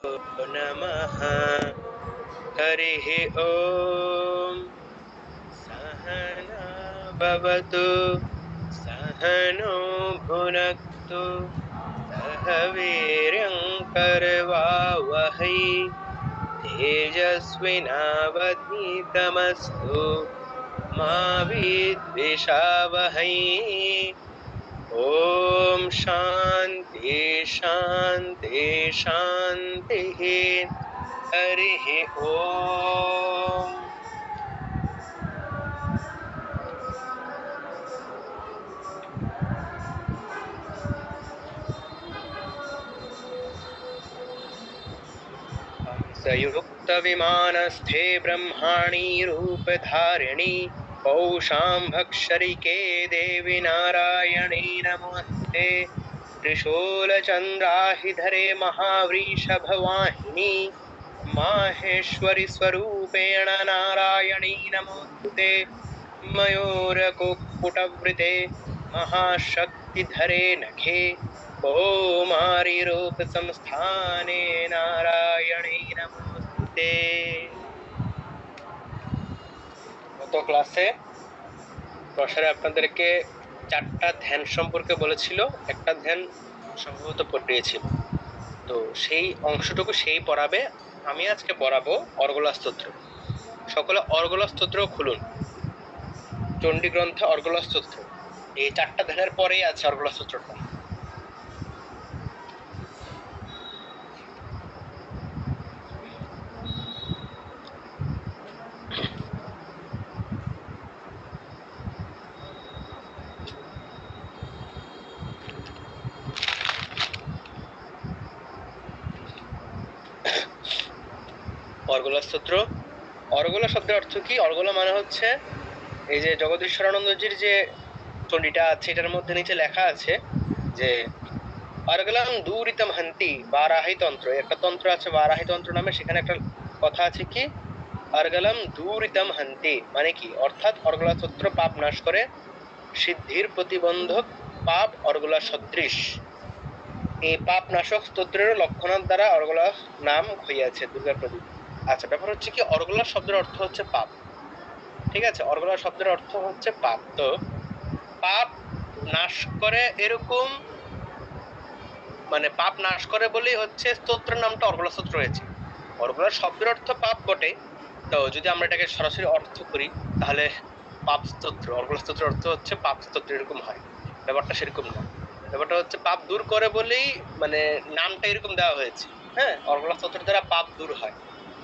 नमः। हरिः ॐ। सहना भवतु सहनो भुनक्तु सह वीर्यं करवावहै तेजस्विनावधीतमस्तु मा विद्विषावहै। ॐ शान्ति शान्ति शान्तिः। हरिः ॐ। संयुक्तविमानस्थे ब्रह्माणि रूपधारिणि पौषां भक्षरिके देवि नारायणी नमस्ते। त्रिशूलचन्द्राहिधरे महावृषभवाहिनी माहेश्वरि स्वरूपेण नारायणी नमोस्तुते। मयूरकुक्कुटवृते महाशक्तिधरे नखे कौमारी रूप संस्थाने नारायणी नमोस्तुते। গত ক্লাসে প্রসারে আপনাদেরকে চারটা ধ্যান সম্পর্কে বলেছিল, একটা ধ্যান সম্ভবত পড়িয়েছিল। তো সেই অংশটুকু সেই পড়াবে। আমি আজকে পড়াবো অর্গলা স্তোত্র। সকলে অর্গলা স্তোত্র খুলুন। চণ্ডী গ্রন্থে অর্গলা স্তোত্র এই চারটা ধ্যানের পরেই আছে অর্গলা স্তোত্রটা। অর্গলা স্তোত্র। অর্গলা শব্দের অর্থ কি? অর্গলা মানে হচ্ছে এই যে জগদীশ্বরানন্দজির যে চণ্ডীটা আছে এটার মধ্যে নিচে লেখা আছে যে অর্গলাম দূরিতম হন্তি বারাহি তন্ত্র। একটা তন্ত্র আছে বারাহি তন্ত্র নামে, সেখানে একটা কথা আছে কি অর্গলাম দূরিতম হন্তি মানে কি, অর্থাৎ অর্গলা স্তোত্র পাপ নাশ করে, সিদ্ধির প্রতিবন্ধক পাপ অর্গলা সদৃশ। এই পাপ নাশক স্তোত্রের লক্ষণার দ্বারা অর্গলা নাম হইয়াছে দুর্গা প্রদীপ। আচ্ছা, ব্যাপার হচ্ছে কি অর্গলা শব্দের অর্থ হচ্ছে পাপ। ঠিক আছে, অর্গলা শব্দের অর্থ হচ্ছে পাপ। তো পাপ নাশ করে এরকম মানে পাপ নাশ করে বলেই হচ্ছে স্তোত্রের নামটা অর্গলা স্তোত্র হয়েছে। অর্গলা শব্দের অর্থ পাপ বটে, তো যদি আমরা এটাকে সরাসরি অর্থ করি তাহলে পাপ স্তোত্র, অর্গলা স্তোত্রের অর্থ হচ্ছে পাপ স্তোত্র, এরকম হয়। ব্যাপারটা সেরকম না। ব্যাপারটা হচ্ছে পাপ দূর করে বলেই মানে নামটা এরকম দেওয়া হয়েছে। হ্যাঁ, অর্গলা স্তোত্রের দ্বারা পাপ দূর হয়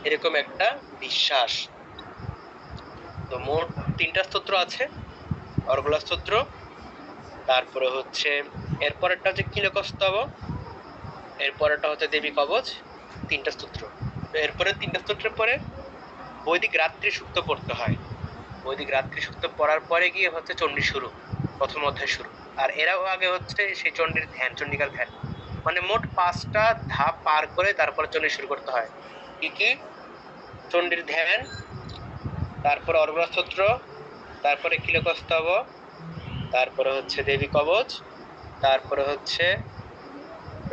এরকম একটা বিশ্বাস। তো মোট 3টা স্তোত্র আছে, অর্গলা স্তোত্র, তারপরে হচ্ছে এরপরেরটা হচ্ছে কিলকস্তব, এরপরেরটা হচ্ছে দেবী কবচ, 3টা স্তোত্র। তো এরপরে 3টা স্তোত্রের পরে বৈদিক রাত্রি সূক্ত পড়তে হয়। বৈদিক রাত্রি সূক্ত পড়ার পরে গিয়ে হচ্ছে চণ্ডী শুরু, প্রথম অধ্যায় শুরু। আর এরাও আগে হচ্ছে সেই চণ্ডীর ধ্যান, চণ্ডিকার ধ্যান। মানে মোট 5টা ধাপ পার করে তারপরে চণ্ডী শুরু করতে হয়। কি কি? চণ্ডীর ধ্যান, তারপরে অর্গলা স্তোত্র, তারপরে কিলকস্তব, তারপরে হচ্ছে দেবী কবচ, তারপরে হচ্ছে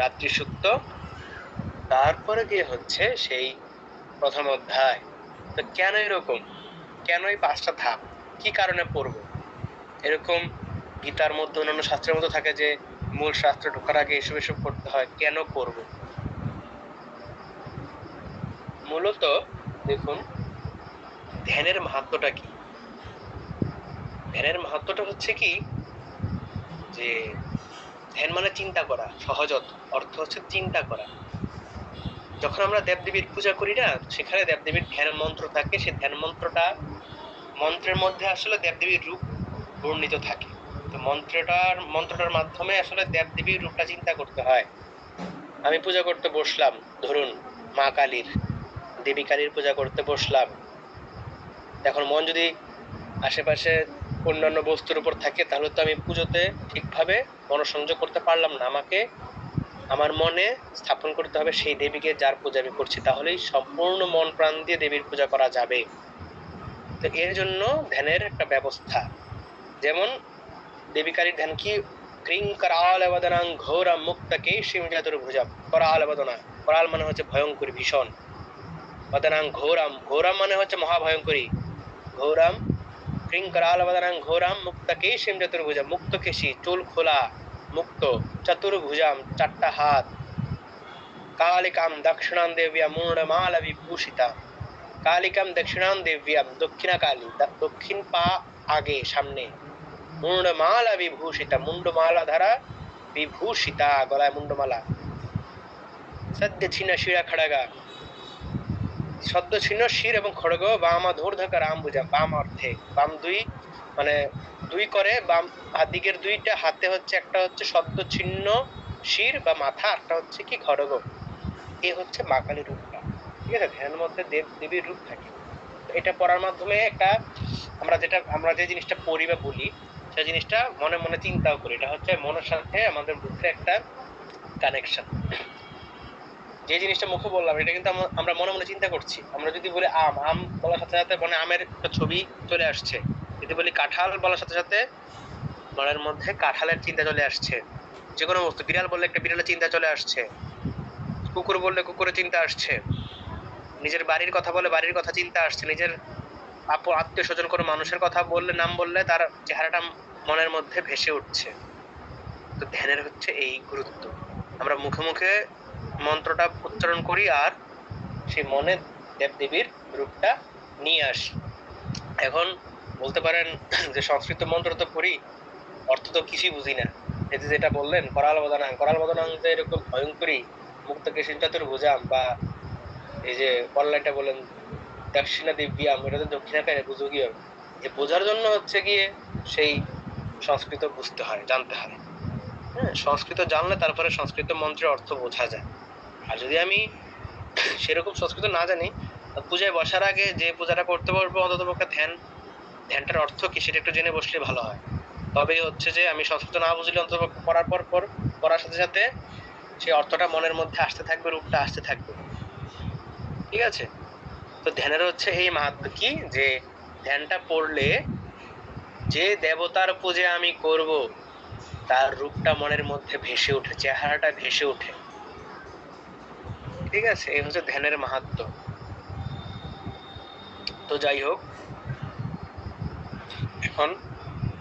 রাত্রি সূক্ত, তারপরে গিয়ে হচ্ছে সেই প্রথম অধ্যায়। তো কেন এরকম, কেন এই 5টা ধাপ, কি কারণে পড়বো এরকম? গীতার মধ্যে অন্যান্য শাস্ত্রের মধ্যে থাকে যে মূল শাস্ত্র ঢোকার আগে এসব এসব করতে হয়, কেন করব? মূলত দেখুন ধ্যানের মাহাত্ম্যটা কি। ধ্যানের মাহাত্ম্যটা হচ্ছে কি যে ধ্যান মানে চিন্তা করা, সহজ অর্থ হচ্ছে চিন্তা করা। যখন আমরা দেবদেবীর পূজা করি না, সেখানে দেবদেবীর ধ্যান মন্ত্র থাকে, সেই ধ্যান মন্ত্রের মধ্যে আসলে দেবদেবীর রূপ বর্ণিত থাকে। তো মন্ত্রটার মাধ্যমে আসলে দেবদেবীর রূপটা চিন্তা করতে হয়। আমি পূজা করতে বসলাম, ধরুন মা কালীর, দেবী কালীর পূজা করতে বসলাম। এখন মন যদি আশেপাশে অন্যান্য বস্তুর উপর থাকে তাহলে তো আমি পুজোতে ঠিকভাবে মনোসংযোগ করতে পারলাম না। আমাকে আমার মনে স্থাপন করতে হবে সেই দেবীকে যার পূজা আমি করছি, তাহলেই সম্পূর্ণ মন প্রাণ দিয়ে দেবীর পূজা করা যাবে। তো এর জন্য ধ্যানের একটা ব্যবস্থা। যেমন দেবী কালীর ধ্যান কি, ক্রিং करालवदनं ঘোরম মুক্ত কেশিম চতুর্ভুজম। करालवदना করাল মানে হচ্ছে ভয়ঙ্করী, ভীষণ। বদনাং ঘোরাম, ঘোরাম মানে হচ্ছে মহাভয়ঙ্করী, ঘোরাম। ক্রিং করাল বদনাং ঘোরাম মুক্তকেশীম চতুর্ভুজাম, মুক্তকেশী চুল খোলা, মুক্ত। চতুর্ভুজাম চারটা হাত। কালিকাম দক্ষিণাং দেব্যাম মূঢ়মালা বিভূষিতা, কালিকাম দক্ষিণাং দেব্যাম দক্ষিণা কালী, দক্ষিণ পা আগে সামনে, মুন্ডমালা বিভূষিতা মুন্ডমালা ধারা, বিভূষিতা গলায় মুন্ডমালা, সদ্য ছিন্ন শিরা খড়গা, সদ্য ছিন্ন শির এবং খড়গ, বামা ধূর্ধকার আম্বুজা, বাম অর্থে বাম দুই, মানে দুই করে বাম দিকের দুইটা হাতে হচ্ছে, একটা হচ্ছে সদ্য ছিন্ন শির বা মাথা, একটা হচ্ছে কি খড়গ। এ হচ্ছে মা কালীর রূপটা। ঠিক আছে, ধ্যানের মধ্যে দেব দেবীর রূপ থাকে। এটা পড়ার মাধ্যমে একটা আমরা যে জিনিসটা পড়ি বা বলি, সেই জিনিসটা মনে মনে চিন্তাও করি, এটা হচ্ছে মনের সাথে আমাদের বুদ্ধের একটা কানেকশন। যে জিনিসটা মুখে বললাম এটা কিন্তু আমরা মনে মনে চিন্তা করছি। আমরা যদি বলি আম, আম বলার সাথে সাথে মানে আমের একটা ছবি চলে আসছে। যদি বলি কাঁঠাল বলার সাথে সাথে মনের মধ্যে কাঁঠালের চিন্তা চলে আসছে। যে কোনো বস্তু, বিড়াল বললে একটা বিড়ালের চিন্তা চলে আসছে, কুকুর বললে কুকুরের চিন্তা আসছে, নিজের বাড়ির কথা বলে বাড়ির কথা চিন্তা আসছে, নিজের আত্মীয় স্বজন কোনো মানুষের কথা বললে, নাম বললে তার চেহারাটা মনের মধ্যে ভেসে উঠছে। তো ধ্যানের হচ্ছে এই গুরুত্ব। আমরা মুখে মুখে মন্ত্রটা উচ্চারণ করি আর সেই মনে দেবদেবীর রূপটা নিয়ে আসি। এখন বলতে পারেন যে সংস্কৃত মন্ত্র তো পড়ি, অর্থ তো কিছুই বুঝি না। এই যে যেটা বললেন করাল বদনাং, করাল বদনাং যে এরকম ভয়ঙ্করী, মুক্ত কেশিন চতুর্ভুজাম, বা এই যে অনলাইনটা বললেন দক্ষিণা দিব্যাম, এটা তো দক্ষিণাকারে বুঝো কি হবে? যে বোঝার জন্য হচ্ছে গিয়ে সেই সংস্কৃত বুঝতে হয়, জানতে হয়। হ্যাঁ, সংস্কৃত জানলে তারপরে সংস্কৃত মন্ত্রের অর্থ বোঝা যায়। আর যদি আমি সেরকম সংস্কৃত না জানি, পূজায় বসার আগে যে পূজাটা করতে পারবো অন্তত পক্ষে ধ্যানটার অর্থ কি সেটা একটু জেনে বসলে ভালো হয়। তবে হচ্ছে যে আমি সংস্কৃত না বুঝলে অন্তত পড়ার পর পড়ার সাথে সাথে সেই অর্থটা মনের মধ্যে আসতে থাকবে, রূপটা আসতে থাকবে। ঠিক আছে, তো ধ্যানের হচ্ছে এই মাহাত্ম্য কি, যে ধ্যানটা পড়লে যে দেবতার পূজা আমি করব তার রূপটা মনের মধ্যে ভেসে ওঠে, চেহারাটা ভেসে ওঠে। ঠিক আছে, এই হচ্ছে ধ্যানের মাহাত্ম্য। তো যাই হোক, এখন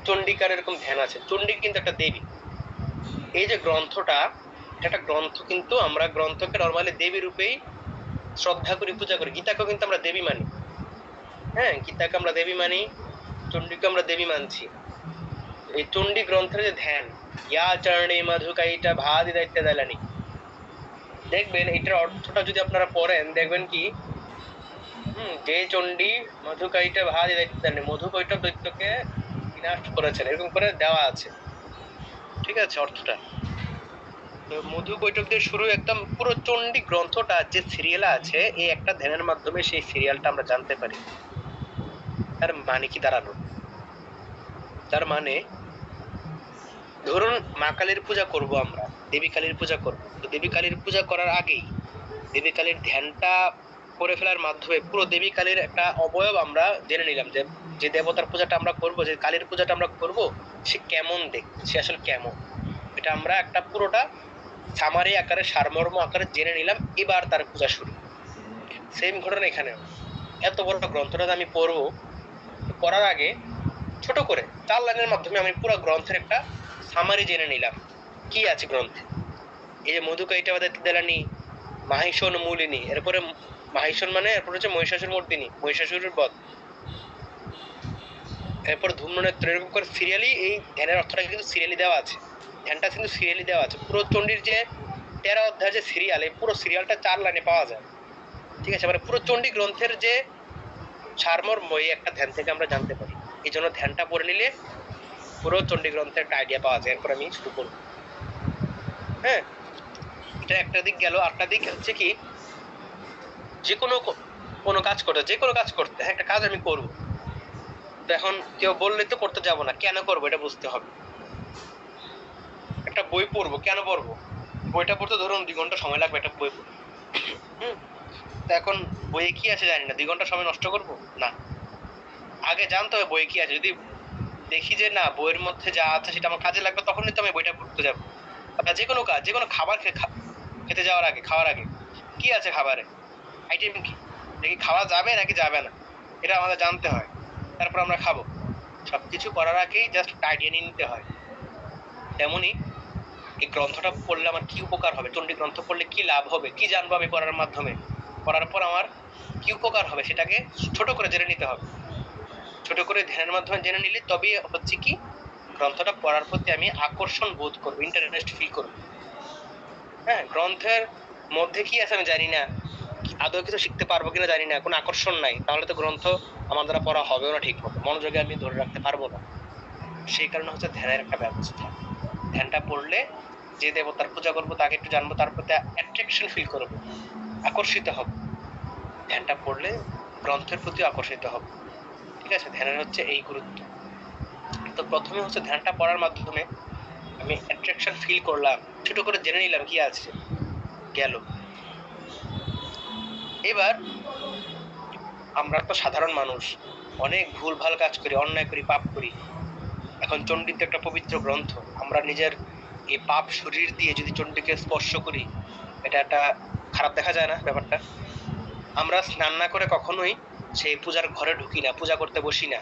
চণ্ডিকার এরকম ধ্যান আছে। চণ্ডী কিন্তু একটা দেবী। এই যে গ্রন্থটা, এটা একটা গ্রন্থ, কিন্তু আমরা গ্রন্থকে নর্মালি দেবী রূপেই শ্রদ্ধা করি, পূজা করি। গীতাকেও কিন্তু আমরা দেবী মানি। হ্যাঁ, গীতাকে আমরা দেবী মানি, চণ্ডীকে আমরা দেবী মানছি। এই চণ্ডী গ্রন্থের যে ধ্যান, ইয়া চরণে মধুকাইটা ভাদি দায়িত্ব দেলানি, দেখবেন এটার অর্থটা যদি আপনারা পড়েন দেখবেন কি, যে চণ্ডী মধুকাইটা ভাদি দায়িত্ব দেলানি, মধুকৈটব দৈত্যকে বিনাশ করেছেন, এরকম করে দেওয়া আছে। ঠিক আছে অর্থটা। তো মধুকৈটব দিয়ে শুরু, একদম পুরো চণ্ডী গ্রন্থটা যে সিরিয়ালে আছে, এই একটা ধ্যানের মাধ্যমে সেই সিরিয়ালটা আমরা জানতে পারি। তার মানে কি দাঁড়ালো, তার মানে ধরুন মা কালীর পূজা করব, আমরা দেবী কালীর পূজা করব, তো দেবী কালীর পূজা করার আগেই দেবী কালীর ধ্যানটা করে ফেলার মাধ্যমে পুরো দেবী কালীর একটা অবয়ব আমরা জেনে নিলাম, যে যে দেবতার পূজাটা আমরা করব, যে কালীর পূজাটা আমরা করব, সে কেমন দেখতে, সে আসলে কেমন, এটা আমরা একটা পুরোটা সামারি আকারে, সারমর্ম আকারে জেনে নিলাম। এবার তার পূজা শুরু। সেম ঘটনা এখানেও। এত বড় গ্রন্থটা আমি পড়বো, পড়ার আগে ছোট করে 4 লাইনের মাধ্যমে আমি পুরো গ্রন্থের একটা সামারি জেনে নিলাম কি আছে গ্রন্থে। এই যে মধুকাইটা দেলানি, মাহিষণ মূলিনী, এরপরে মাহিষণ মানে এরপর হচ্ছে মহিষাসুর মর্দিনী, মহিষাসুরের বধ, এরপর ধূম্রনেত্র, এরকম করে সিরিয়ালি এই ধ্যানের অর্থটা কিন্তু সিরিয়ালি দেওয়া আছে। ধ্যানটা কিন্তু সিরিয়ালি দেওয়া আছে। পুরো চণ্ডীর যে 13 অধ্যায় যে সিরিয়াল, এই পুরো সিরিয়ালটা 4 লাইনে পাওয়া যায়। ঠিক আছে, মানে পুরো চণ্ডী গ্রন্থের যে সারমর্ম এই একটা ধ্যান থেকে আমরা জানতে পারি। এই জন্য ধ্যানটা পড়ে নিলে পুরো চণ্ডী গ্রন্থের একটা আইডিয়া পাওয়া যায়। এরপর আমি শুরু করবো। হ্যাঁ, এটা একটা দিক গেল। আরেকটা দিক হচ্ছে কি, যে কোনো কাজ করতে, যে কোনো কাজ করতে, হ্যাঁ একটা কাজ আমি করবো, তো এখন কেউ বললে তো করতে যাব না, কেন করবো এটা বুঝতে হবে। একটা বই পড়বো, কেন পড়বো? বইটা পড়তে ধরুন 2 ঘন্টা সময় লাগবে একটা বই পড়তে। তো এখন বইয়ে কি আছে জানি না, 2 ঘন্টা সময় নষ্ট করবো না, আগে জানতে হবে বইয়ে কি আছে। যদি দেখি যে না বইয়ের মধ্যে যা আছে সেটা আমার কাজে লাগবে, তখনই তো আমি বইটা পড়তে যাবো। যে কোনো কাজ, যে কোনো খাবার খেতে যাওয়ার আগে, খাওয়ার আগে কি আছে খাবারে, আইটেম কি, দেখি খাওয়া যাবে নাকি যাবে না, এটা আমাদের জানতে হয়, তারপর আমরা খাবো। সবকিছু করার আগেই জাস্ট আইডিয়া নিয়ে নিতে হয়। তেমনি এই গ্রন্থটা পড়লে আমার কি উপকার হবে, চণ্ডী গ্রন্থ পড়লে কি লাভ হবে, কি জানবো আমি পড়ার মাধ্যমে, পড়ার পর আমার কি উপকার হবে সেটাকে ছোট করে জেনে নিতে হবে। ছোট করে ধ্যানের মাধ্যমে জেনে নিলে তবেই হচ্ছে কি গ্রন্থটা পড়ার প্রতি আমি আকর্ষণ বোধ করবো, ইন্টারেস্ট ফিল করবো। হ্যাঁ, গ্রন্থের মধ্যে কি আছে আমি জানি না, আদৌ কিছু শিখতে পারবো কিনা জানি না, কোনো আকর্ষণ নাই, তাহলে তো গ্রন্থ আমার দ্বারা পড়া হবেও না ঠিক মতো, মনোযোগে আমি ধরে রাখতে পারবো না। সেই কারণে হচ্ছে ধ্যানের একটা ব্যবস্থা। ধ্যানটা পড়লে যে দেবতার পূজা করবো তাকে একটু জানবো, তার প্রতি অ্যাট্রাকশন ফিল করবো, আকর্ষিত হব। ধ্যানটা পড়লে গ্রন্থের প্রতি আকর্ষিত হব। ঠিক আছে, ধ্যানের হচ্ছে এই গুরুত্ব। তো প্রথমে হচ্ছে ধ্যানটা পড়ার মাধ্যমে আমি অ্যাট্রাকশন ফিল করলাম, ছোট করে জেনে নিলাম কি আছে, গেল। এবার আমরা তো সাধারণ মানুষ, অনেক ভুলভাল কাজ করি, অন্যায় করি, পাপ করি। এখন চণ্ডী তো একটা পবিত্র গ্রন্থ, আমরা নিজের এই পাপ শরীর দিয়ে যদি চণ্ডীকে স্পর্শ করি, এটা একটা খারাপ দেখা যায় না ব্যাপারটা? আমরা স্নান না করে কখনোই সেই পূজার ঘরে ঢুকি না, পূজা করতে বসি না।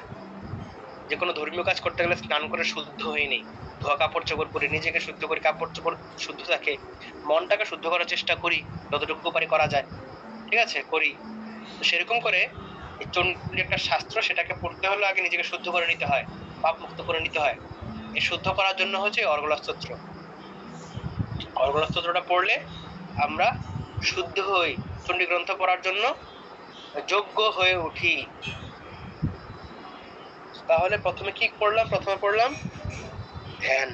যে কোনো ধর্মীয় কাজ করতে গেলে স্নান করে শুদ্ধ হয়ে নেই, ধোয়া কাপড় চোপড় পরে নিজেকে শুদ্ধ করি, কাপড় চোপড় শুদ্ধ থাকে, মনটাকে শুদ্ধ করার চেষ্টা করি যতটুকু পারি করা যায়। ঠিক আছে, করি। তো সেরকম করে এই চণ্ডী একটা শাস্ত্র, সেটাকে পড়তে হলে আগে নিজেকে শুদ্ধ করে নিতে হয়, পাপ মুক্ত করে নিতে হয়। এই শুদ্ধ করার জন্য হচ্ছে অর্গলা স্তোত্র। অর্গলা স্তোত্রটা পড়লে আমরা শুদ্ধ হই, চণ্ডী গ্রন্থ পড়ার জন্য যোগ্য হয়ে উঠি। তাহলে প্রথমে কি পড়লাম? প্রথমে পড়লাম ধ্যান।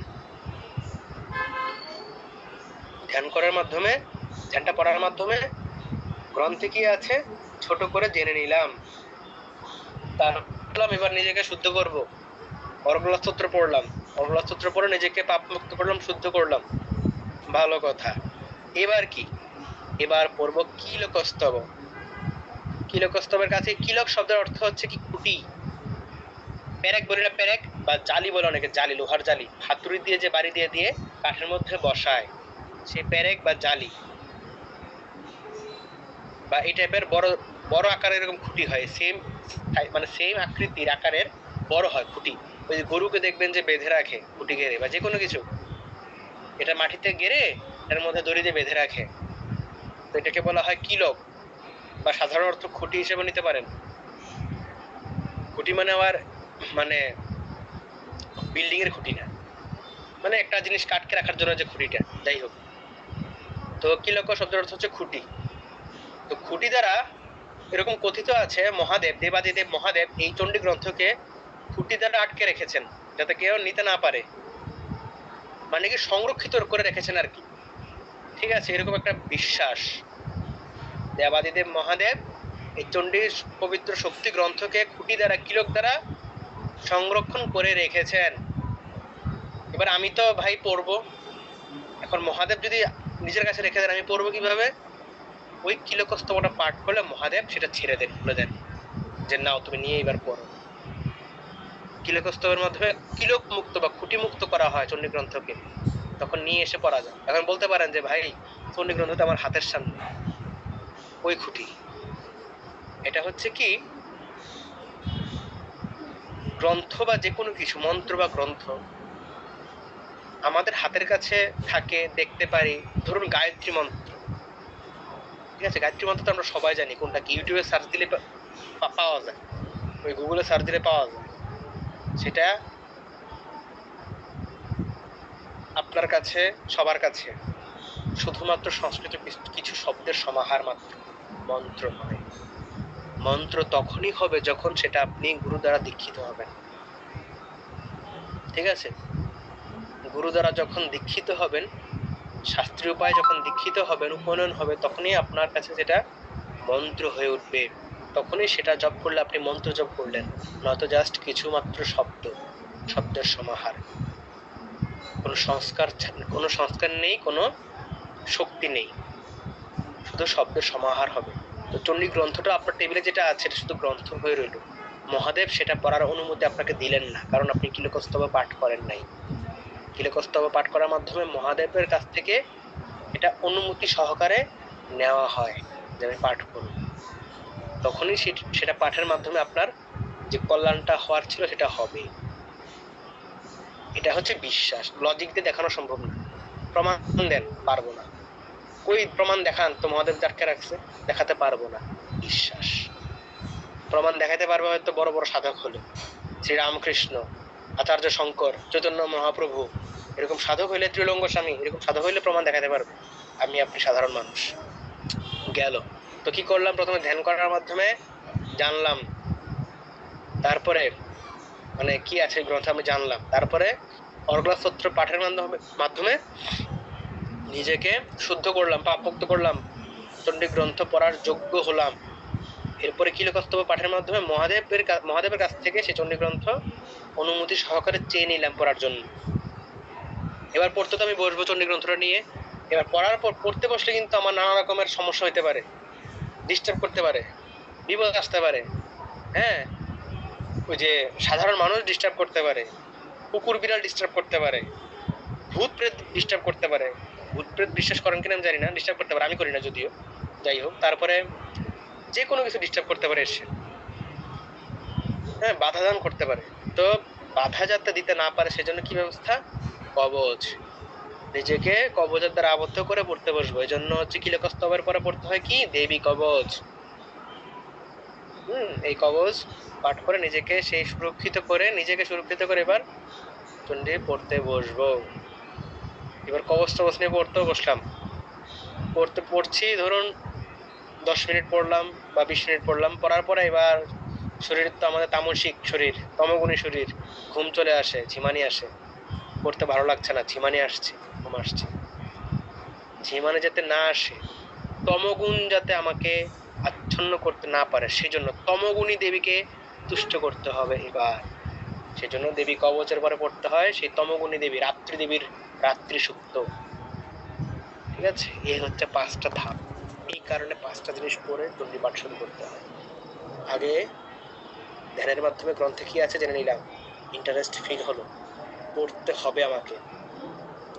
ধ্যান করার মাধ্যমে, ধ্যানটা পড়ার মাধ্যমে গ্রন্থে কি আছে ছোট করে জেনে নিলাম। তারপর এবার নিজেকে শুদ্ধ করব, অর্গলা স্তোত্র পড়লাম, অর্গলা স্তোত্র পড়ে নিজেকে পাপ মুক্ত করলাম, শুদ্ধ করলাম, ভালো কথা। এবার কি? এবার পড়বো কিলকস্তব। কিলকস্তবের কাছে কিলক শব্দের অর্থ হচ্ছে কি খুঁটি। পেরেক বলি না, পেরেক বা জালি বলে অনেকে, জালি, লোহার জালি, হাতুড়ি দিয়ে যে বাড়ি দিয়ে দিয়ে কাঠের মধ্যে বসায়, সে পেরেক বা জালি। বা এই টাইপের বড় বড় আকারের এরকম খুঁটি হয়, সেম মানে সেম আকৃতির আকারের বড় হয় খুঁটি। ওই যে গরুকে দেখবেন যে বেঁধে রাখে খুঁটি গেড়ে, বা যে কোনো কিছু, এটা মাটিতে গেড়ে এর মধ্যে দড়ি দিয়ে বেঁধে রাখে। তো এটাকে বলা হয় কিলক, বা সাধারণ অর্থ খুঁটি হিসেবে নিতে পারেন। খুঁটি মানে আবার মানে বিল্ডিং এর খুঁটি না, মানে একটা জিনিস কাটকে রাখার জন্য যে খুঁটিটা, যাই হোক। তো কিলক শব্দের অর্থ হচ্ছে খুঁটি। তো খুঁটি দ্বারা এরকম কথিত আছে মহাদেব, দেবাদিদেব মহাদেব এই চণ্ডী গ্রন্থকে খুঁটি দ্বারা আটকে রেখেছেন, যাতে কেউ নিতে না পারে, মানে কি সংরক্ষিত করে রেখেছেন আর কি। ঠিক আছে, এরকম একটা বিশ্বাস। দেবাদিদেব মহাদেব এই চণ্ডীর পবিত্র শক্তি গ্রন্থকে খুঁটি দ্বারা, কিলক দ্বারা সংরক্ষণ করে রেখেছেন। এবার আমি তো ভাই পড়বো, এখন মহাদেব যদি নিজের কাছে রেখে দেন, আমি পড়বো কিভাবে? ওই কিলকস্তবটা পাঠ করলে মহাদেব সেটা ছেড়ে দেন, খুলে দেন, যে নাও তুমি নিয়ে এবার পড়ো। কিলকস্তবের মাধ্যমে কিলক মুক্ত বা খুঁটি মুক্ত করা হয় চণ্ডী গ্রন্থকে, তখন নিয়ে এসে পড়া যায়। এখন বলতে পারেন যে ভাই চণ্ডী গ্রন্থ তো আমার হাতের সামনে, ওই খুঁটি। এটা হচ্ছে কি গ্রন্থ বা যে কোনো কিছু, মন্ত্র বা গ্রন্থ আমাদের হাতের কাছে থাকে, দেখতে পারি। ধরুন গায়ত্রী মন্ত্র, ঠিক আছে, গায়ত্রী মন্ত্র তো আমরা সবাই জানি কোনটা কি, ইউটিউবে সার্চ দিলে পাওয়া যায়, ওই গুগলে সার্চ দিলে পাওয়া যায়। সেটা আপনার কাছে, সবার কাছে, শুধুমাত্র সংস্কৃত কিছু শব্দের সমাহার মাত্র, মন্ত্র নয়। মন্ত্র তখনই হবে যখন সেটা আপনি গুরু দ্বারা দীক্ষিত হবেন। ঠিক আছে, গুরু দ্বারা যখন দীক্ষিত হবেন, শাস্ত্রীয় উপায়ে যখন দীক্ষিত হবেন, উপনয়ন হবে, তখনই আপনার কাছে যেটা মন্ত্র হয়ে উঠবে। তখনই সেটা জপ করলে আপনি মন্ত্র জপ করলেন, নয়তো জাস্ট কিছু মাত্র শব্দ, শব্দের সমাহার। কোনো সংস্কার নেই, কোনো শক্তি নেই, শুধু শব্দের সমাহার হবে। তো চণ্ডী গ্রন্থটা আপনার টেবিলে যেটা আছে, এটা শুধু গ্রন্থ হয়ে রইল। মহাদেব সেটা পড়ার অনুমতি আপনাকে দিলেন না, কারণ আপনি কিলকস্তব পাঠ করেন নাই। কিলকস্তব পাঠ করার মাধ্যমে মহাদেবের কাছ থেকে এটা অনুমতি সহকারে নেওয়া হয় যে আমি পাঠ করব, তখনই সেটা পাঠের মাধ্যমে আপনার যে কল্যাণটা হওয়ার ছিল সেটা হবে। এটা হচ্ছে বিশ্বাস। লজিক দিয়ে দেখানো সম্ভব না। প্রমাণ দেন, পারবো না। কই প্রমাণ দেখান তো, মহাদেব আটকে রাখছে, দেখাতে পারবো না। বিশ্বাস। প্রমাণ দেখাতে পারবে হয়তো বড় বড় সাধক হলে, শ্রীরামকৃষ্ণ, আচার্য শঙ্কর, চৈতন্য মহাপ্রভু, এরকম সাধক হইলে, ত্রিলঙ্গ স্বামী, এরকম সাধক হইলে প্রমাণ দেখাতে পারবে। আমি আপনি সাধারণ মানুষ। গেল। তো কি করলাম, প্রথমে ধ্যান করার মাধ্যমে জানলাম, তারপরে মানে কি আছে গ্রন্থ আমি জানলাম, তারপরে অর্গলা স্তোত্র পাঠের মাধ্যমে নিজেকে শুদ্ধ করলাম, পাপমুক্ত করলাম, চণ্ডী গ্রন্থ পড়ার যোগ্য হলাম। এরপরে কিলকস্তব পাঠের মাধ্যমে মহাদেবের কাছ থেকে সেই চণ্ডী গ্রন্থ অনুমতি সহকারে চেয়ে নিলাম পড়ার জন্য। এবার পড়তে তো আমি বসবো চণ্ডী গ্রন্থটা নিয়ে। এবার পড়ার পর পড়তে বসলে কিন্তু আমার নানা রকমের সমস্যা হইতে পারে, ডিস্টার্ব করতে পারে, বিপদ আসতে পারে। হ্যাঁ, ওই যে সাধারণ মানুষ ডিস্টার্ব করতে পারে, কুকুর বিড়াল ডিস্টার্ব করতে পারে, ভূত প্রেত ডিস্টার্ব করতে পারে। ভূত প্রেত বিশ্বাস করেন কিনা আমি জানি না, ডিস্টার্ব করতে পারে, আমি করি না যদিও। যাই হোক, তারপরে যে কোনো কিছু ডিস্টার্ব করতে পারে এসে, হ্যাঁ, বাধা দান করতে পারে। তো বাধা যাতে দিতে না পারে সেজন্য কি ব্যবস্থা, কবচ। নিজেকে কবচের দ্বারা আবদ্ধ করে পড়তে বসবো। এই জন্য হচ্ছে কিলকস্তবের পরে পড়তে হয় কি, দেবী কবচ। এই কবচ পাঠ করে নিজেকে সুরক্ষিত করে এবার চণ্ডী পড়তে বসবো। এবার কবচ টবচ নিয়ে পড়তেও বসলাম। পড়ছি ধরুন 10 মিনিট পড়লাম বা 20 মিনিট পড়লাম, পড়ার পরে এবার শরীর তো আমাদের তামসিক শরীর, তমগুণী শরীর, ঘুম চলে আসে, ঝিমানি আসে, পড়তে ভালো লাগছে না, ঝিমানি আসছে, ঘুম আসছে। ঝিমানি যাতে না আসে, তমগুণ যাতে আমাকে আচ্ছন্ন করতে না পারে, সেজন্য তমগুণী দেবীকে তুষ্ট করতে হবে এবার। সেজন্য দেবী কবচের পরে পড়তে হয় সেই তমগুণী দেবী, রাত্রি দেবীর রাত্রি সুক্ত। ঠিক আছে, এই হচ্ছে 5টা ধাপ। এই কারণে 5টা জিনিস পড়ে চণ্ডী পাঠ শুরু করতে হয়। আগে ধ্যানের মাধ্যমে গ্রন্থে কি আছে জেনে নিলাম, ইন্টারেস্ট ফিল হলো, পড়তে হবে আমাকে।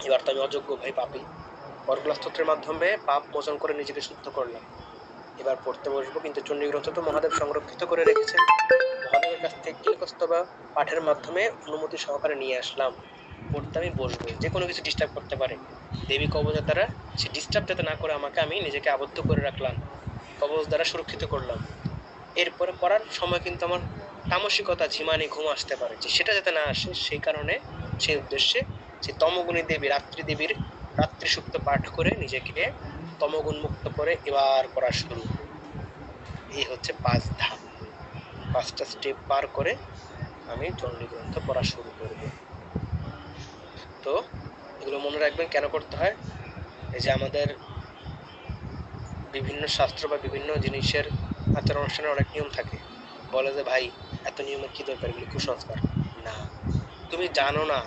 এবার তো আমি অযোগ্য, ভাই পাপী। অর্গলা স্তোত্রের মাধ্যমে পাপ মোচন করে নিজেকে শুদ্ধ করলাম। এবার পড়তে বসবো, কিন্তু চণ্ডী গ্রন্থ তো মহাদেব সংরক্ষিত করে রেখেছেন। মহাদেবের কাছ থেকে কিলকস্তবা পাঠের মাধ্যমে অনুমতি সহকারে নিয়ে আসলাম। পড়তে আমি বসবো, যে কোনো কিছু ডিস্টার্ব করতে পারে। দেবী কবচের দ্বারা সে ডিস্টার্ব যাতে না করে আমাকে, আমি নিজেকে আবদ্ধ করে রাখলাম, কবচ দ্বারা সুরক্ষিত করলাম। এরপরে পড়ার সময় কিন্তু আমার তামসিকতা, ঝিমানি, ঘুম আসতে পারে, যে সেটা যাতে না আসে সেই কারণে, সেই উদ্দেশ্যে সেই তমগুণী দেবী, রাত্রি দেবীর রাত্রি সুক্ত পাঠ করে নিজেকে তমগুণ মুক্ত করে এবার পড়া শুরু। এই হচ্ছে 5 ধাপ। 5টা স্টেপ পার করে আমি চণ্ডী গ্রন্থ পড়া শুরু করব। তো এগুলো মনে রাখবেন কেন করতে হয়। এই যে আমাদের বিভিন্ন শাস্ত্র বা বিভিন্ন জিনিসের আচার অনুষ্ঠানের অনেক নিয়ম থাকে, বলে যে ভাই এত নিয়মের কি দরকার, এগুলো কুসংস্কার। না, তুমি জানো না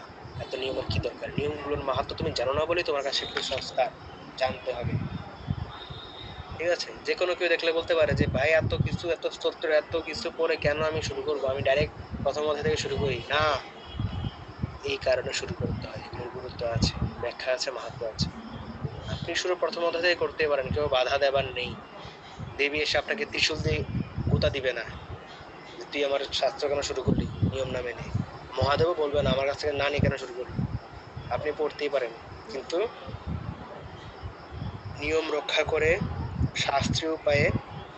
এত নিয়মের কি দরকার, নিয়মগুলোর মাহাত্ম্য তুমি জানো না বলেই তোমার কাছে কুসংস্কার, জানতে হবে। ঠিক আছে, যে কোনো কেউ দেখলে বলতে পারে যে ভাই এত কিছু, এত স্তোত্র, এত কিছু পরে কেন আমি শুরু করবো, আমি ডাইরেক্ট প্রথম অধ্যায় থেকে শুরু করি না। এই কারণে শুরু করতে হয়, এগুলোর গুরুত্ব আছে, ব্যাখ্যা আছে, মাহাত্ম্য আছে। আপনি শুরু প্রথম অধ্যায় থেকে করতে পারেন, কেউ বাধা দেবার নেই। দেবী এসে আপনাকে ত্রিশূল দিয়ে গুতা দিবে না, তুই আমার শাস্ত্র কেন শুরু করলি নিয়ম না মেনে। মহাদেবও বলবে না আমার কাছ থেকে না নিয়ে কেন শুরু করলি। আপনি পড়তেই পারেন, কিন্তু নিয়ম রক্ষা করে শাস্ত্রীয় উপায়ে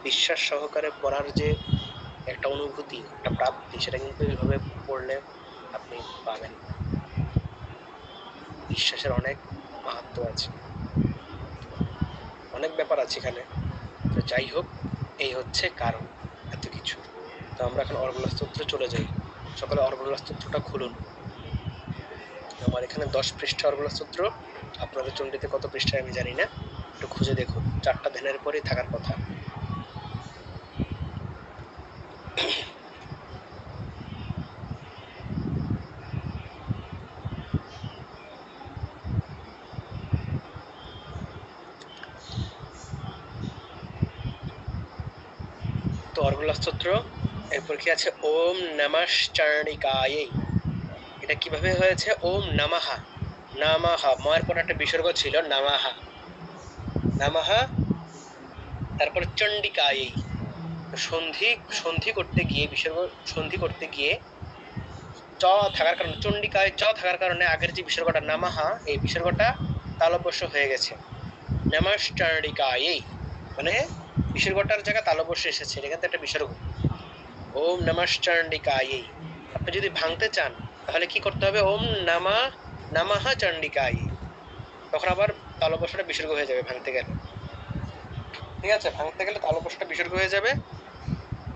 বিশ্বাস সহকারে পড়ার যে একটা অনুভূতি, একটা প্রাপ্তি, সেটা কিন্তু এইভাবে পড়লে আপনি পাবেন। বিশ্বাসের অনেক মাহাত্ম্য আছে, অনেক ব্যাপার আছে এখানে। তো যাই হোক, এই হচ্ছে কারণ এত কিছু। তো আমরা এখন অর্গলা স্তোত্রে চলে যাই। সকালে অর্গলা স্তোত্রটা খুলুন। আমার এখানে 10 পৃষ্ঠা অর্গলা স্তোত্র, আপনাদের চণ্ডীতে কত পৃষ্ঠায় আমি জানি না, একটু খুঁজে দেখুন। 4টা ধ্যানের পরেই থাকার কথা। তো অর্গলা স্তোত্র, এরপর কি আছে, ওম নমঃ চণ্ডিকায়ে। এটা কিভাবে হয়েছে, ওম নমঃ, নমঃ, মায়ের পর একটা বিসর্গ ছিল, নমঃ, নমঃ তারপর চণ্ডিকায়, সন্ধি সন্ধি করতে গিয়ে বিসর্গ সন্ধি করতে গিয়ে চ থাকার কারণে, চণ্ডিকায় চ থাকার কারণে আগের যে বিসর্গটা নামাহা, এই বিসর্গটা তালব্যস্য হয়ে গেছে। নমশ্চণ্ডিকায় মানে বিসর্গটার জায়গায় তালব্যস্য এসেছে, এটা কিন্তু একটা বিসর্গ। ওম নমশ্চণ্ডিকায়। আপনি যদি ভাঙতে চান তাহলে কি করতে হবে? ওম নমঃ চণ্ডিকায়। তখন আবার তালব্যস্যটা বিসর্গ হয়ে যাবে ভাঙতে গেলে। ঠিক আছে, ভাঙতে গেলে তালব্যস্যটা বিসর্গ হয়ে যাবে।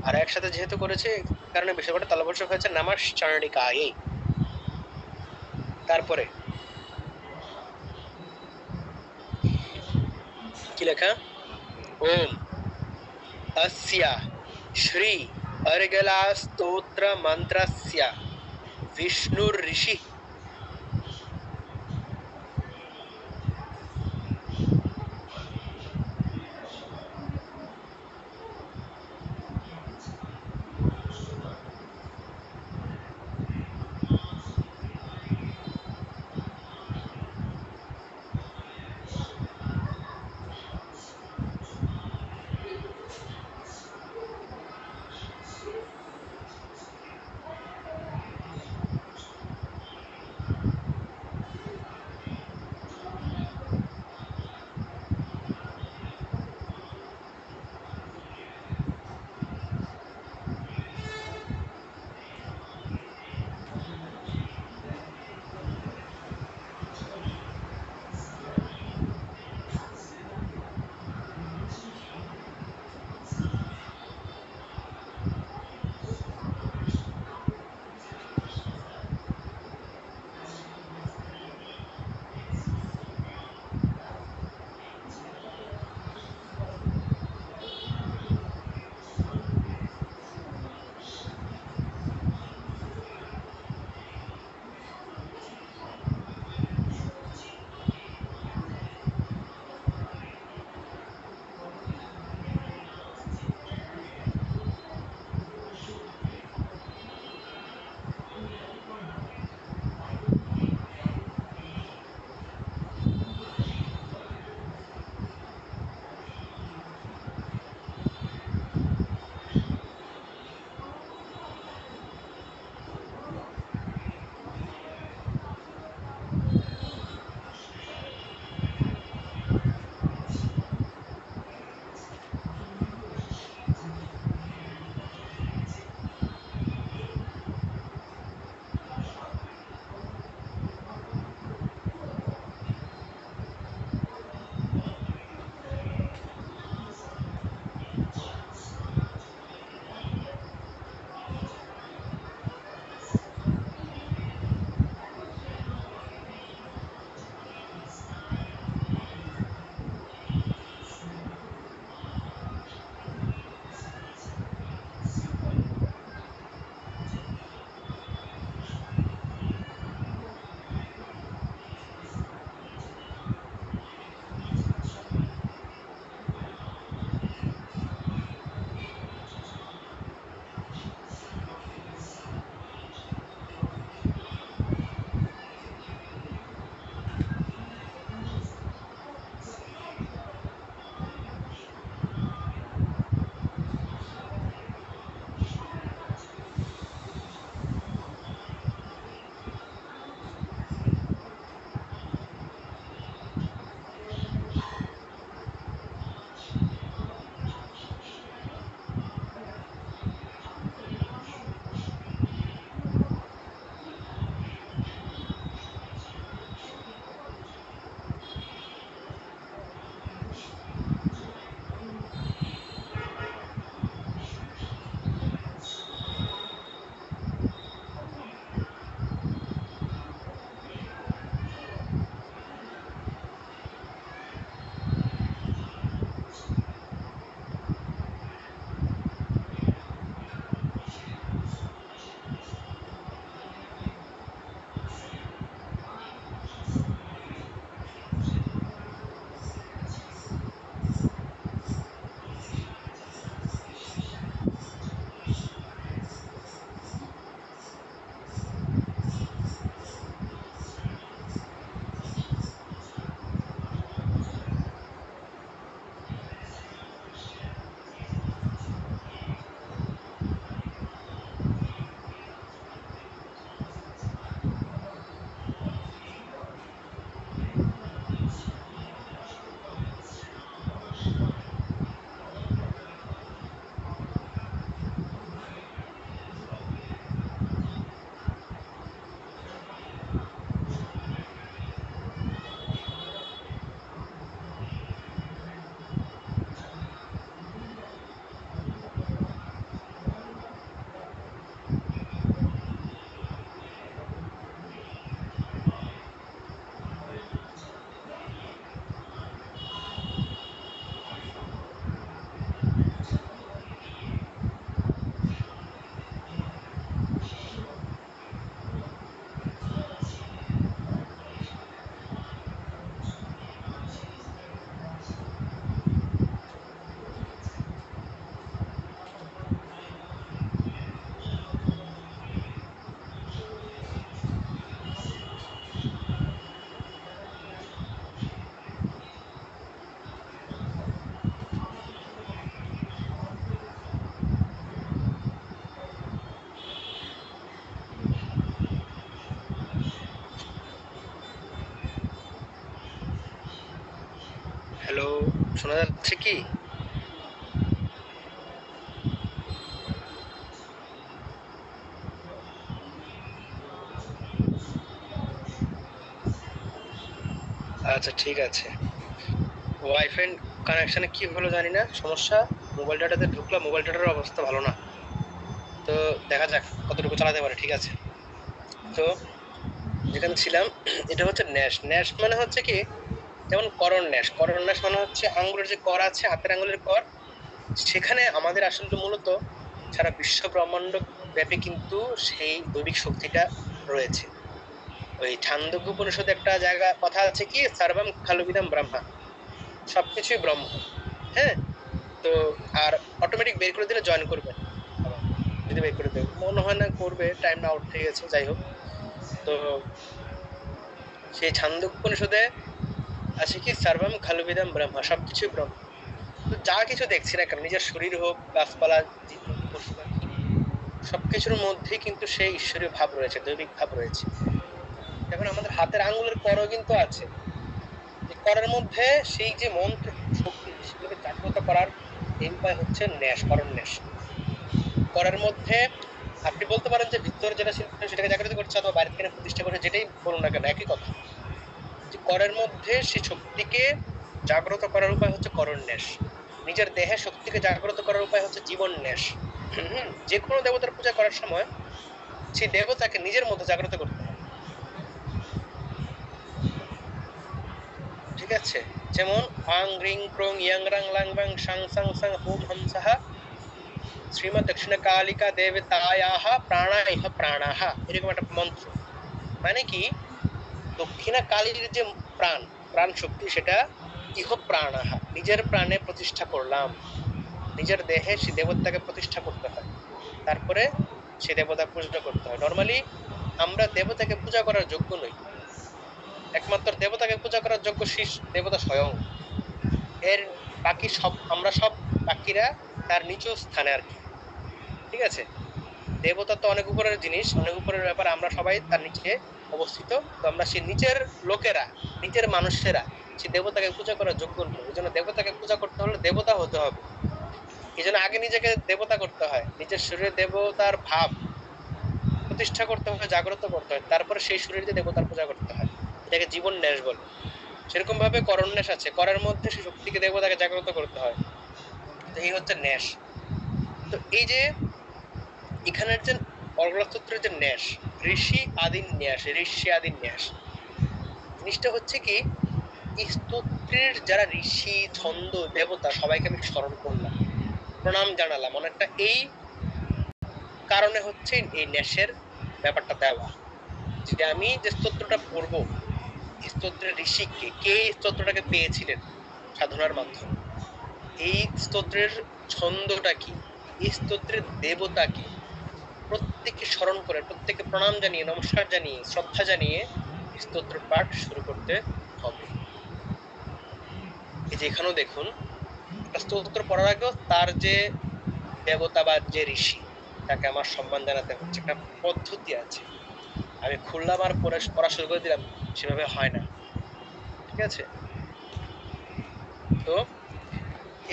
আর একসাথে যেহেতু করেছে কারণে বিসর্গটা তালব্যস্য হয়েছে নমশ্চণ্ডিকায়। তারপরে কি লেখা? ওম अस्या श्री अर्गला स्तोत्र मंत्रस्य विष्णुर्ऋषि শোনা যাচ্ছে কি? আচ্ছা ঠিক আছে, ওয়াইফাই কানেকশনে কি হলো জানি না, সমস্যা। মোবাইল ডাটাতে ঢুকলাম, মোবাইল ডাটার অবস্থা ভালো না। তো দেখা যাক কতটুকু চালাতে পারে। ঠিক আছে, তো যেখানে ছিলাম, এটা হচ্ছে ন্যাশ। ন্যাশ মানে হচ্ছে কি, যেমন করণ ন্যাশ। করণ ন্যাশ মানে হচ্ছে আঙ্গুলের যে কর আছে, হাতের আঙ্গুলের কর, সেখানে আমাদের আসলে মূলত সারা বিশ্ব ব্রহ্মাণ্ড ব্যাপী কিন্তু সেই দৈবিক শক্তিটা রয়েছে। ওই ছান্দোগ্য উপনিষদে একটা জায়গা কথা আছে কি, সর্বম খালুবিদম ব্রহ্মা, সবকিছুই ব্রহ্ম। হ্যাঁ, তো আর অটোমেটিক বের করে দিলে জয়েন করবে আবার, যদি বের করে দেবে, মনে হয় না করবে, টাইম আউট হয়ে গেছে, যাই হোক। তো সেই ছান্দোগ্য উপনিষদে আছে কি, সর্বম খালুবিদম ব্রহ্মা, সবকিছুই ব্রহ্ম। তো যা কিছু দেখছি না কেন, নিজের শরীর হোক, গাছপালা, জীবজন্তু, পশু পাখি, সবকিছুর মধ্যেই কিন্তু সেই ঈশ্বরীয় ভাব রয়েছে, দৈবিক ভাব রয়েছে। এখন আমাদের হাতের আঙ্গুলের করও কিন্তু আছে, এই করার মধ্যে সেই যে মন্ত্র শক্তি, সেগুলোকে জাগ্রত করার এই উপায় হচ্ছে ন্যাস, করণ ন্যাস। করার মধ্যে আপনি বলতে পারেন যে ভিতরে যেটা ছিল সেটাকে জাগ্রত করছে, অথবা বাইরে থেকে প্রতিষ্ঠা করছে, যেটাই বলুন না কেন একই কথা। যে করের মধ্যে সেই শক্তিকে জাগ্রত করার উপায় হচ্ছে করণ ন্যাস। নিজের দেহে শক্তিকে জাগ্রত করার উপায় হচ্ছে জীবন ন্যাস। যে কোনো দেবতার পূজা করার সময় সেই দেবতাকে নিজের মধ্যে জাগ্রত করতে হয়। ঠিক আছে, যেমন আং রিং ক্রোং ইয়াং রাং লাং বাং সাং সাং সাং হোম হম সাহা শ্রীমৎ দক্ষিণ কালিকা দেবতায়াহা প্রাণা ইহ প্রাণাহা, এরকম একটা মন্ত্র। মানে কি, দক্ষিণা কালীর যে প্রাণ, প্রাণ শক্তি, সেটা ইহ প্রাণাহা, নিজের প্রাণে প্রতিষ্ঠা করলাম। নিজের দেহে সে দেবতাকে প্রতিষ্ঠা করতে হয়, তারপরে সে দেবতা পূজা করতে হয়। নর্মালি আমরা দেবতাকে পূজা করার যোগ্য নই, একমাত্র দেবতাকে পূজা করার যোগ্য শীষ দেবতা স্বয়ং। এর বাকি সব, আমরা সব বাকিরা তার নিচ স্থানে আর কি। ঠিক আছে, দেবতা তো অনেক উপরের জিনিস, অনেক উপরের ব্যাপার, আমরা সবাই তার নিচে অবস্থিত। তো আমরা সেই নিচের লোকেরা, নিচের মানুষেরা সেই দেবতাকে পূজা করার যোগ্য নয়। এই জন্য দেবতাকে পূজা করতে হলে দেবতা হতে হবে। এই জন্য আগে নিজেকে দেবতা করতে হয়, নিজের শরীরে দেবতার ভাব প্রতিষ্ঠা করতে হয়, জাগ্রত করতে হয়, তারপরে সেই শরীরে দেবতার পূজা করতে হয়। এটাকে জীবন ন্যাস বলে। সেরকম ভাবে করণ ন্যাস আছে, করার মধ্যে সেই শক্তিকে দেবতাকে জাগ্রত করতে হয়। তো এই হচ্ছে ন্যাস। তো এই যে এখানের যে অর্গলস্তোত্রের যে ন্যাস, ঋষি আদির ন্যাস, ঋষি আদির ন্যাস, জিনিসটা হচ্ছে কি, এই স্তোত্রের যারা ঋষি, ছন্দ, দেবতা, সবাইকে আমি স্মরণ করলাম, প্রণাম জানালাম অনেকটা। এই কারণে হচ্ছে এই ন্যাসের ব্যাপারটা দেওয়া, যে আমি যে স্তোত্রটা পড়বো, স্তোত্রের ঋষি কে, কে এই স্তোত্রটাকে পেয়েছিলেন সাধনার মাধ্যমে, এই স্তোত্রের ছন্দটা কি, এই স্তোত্রের দেবতা কি, প্রত্যেককে স্মরণ করে, প্রত্যেককে প্রণাম জানিয়ে, নমস্কার জানিয়ে, শ্রদ্ধা জানিয়ে স্তোত্র পাঠ শুরু করতে হবে। এই যে এখানেও দেখুন, একটা স্তোত্র পড়ার আগেও তার যে দেবতা বা যে ঋষি, তাকে আমার সম্মান জানাতে হচ্ছে, একটা পদ্ধতি আছে। আমি খুললাম আর পরে পড়া শুরু করে দিলাম, সেভাবে হয় না। ঠিক আছে, তো